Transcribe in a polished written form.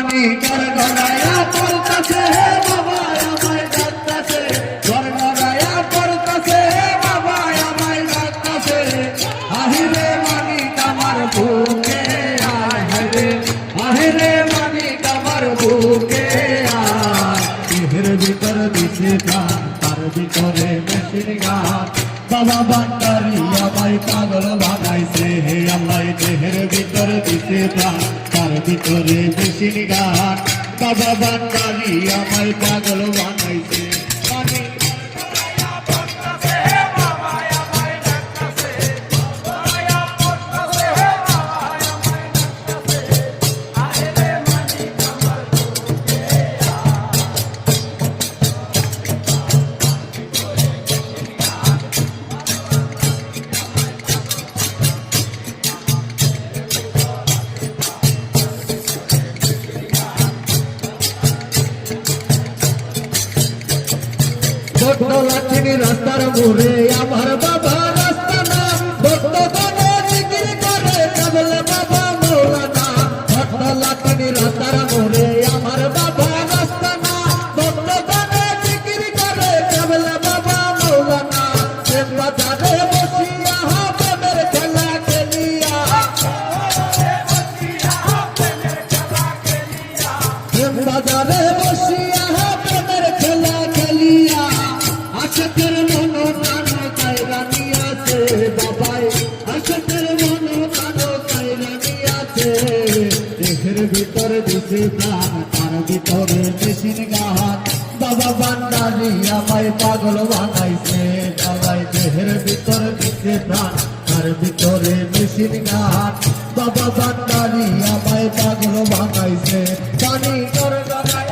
পানি গড়গড়ায়া পড়তাছে বাবা আমায় ডাকতাছে, গড়গড়ায়া পড়তাছে বাবা আমায় ডাকতাছে। আহিরে মানিক আমার বুকে আয়, আহিরে মানিক আমার বুকে আয়। দেহের ভিতর দিছে প্রাণ, তার ভিতরে মেশিন গান। বাবা ভান্ডারি আমায় পাগল বানাইছে, হে আল্লাহ দেহের ভিতর দিছে প্রাণ, তার ভিতরে মেশিন গান। বাবা ভান্ডারি আমায় পাগল বানাইছে। লাঠিনী রাস্তার মোড়ে আমার বাবা রাস্তা না, ভক্ত গণে জিকির করে কাবলে বাবা মৌলানা। ভক্ত লাঠিনী রাস্তার মোড়ে আমার বাবা রাস্তা না, ভক্ত গণে জিকির করে কাবলে বাবা মৌলানা। প্রেম বাজারে বসিয়া প্রেমের খেলা খেলিয়া, প্রেম বাজারে বসিয়া প্রেমের খেলা খেলিয়া। আশকের মন কানো কায়রা নিয়াছে বাবাই, আশকের মন কানো কায়রা নিয়াছে। দেহের ভিতরে দিছে প্রাণ, তার ভিতরে মেশিন গান। বাবা ভান্ডারি আমায় পাগল বানাইছে, বাবাই দেহের ভিতরে দিছে প্রাণ, তার ভিতরে মেশিন গান। বাবা ভান্ডারি আমায় পাগল বানাইছে। পানি গড়গড়ায়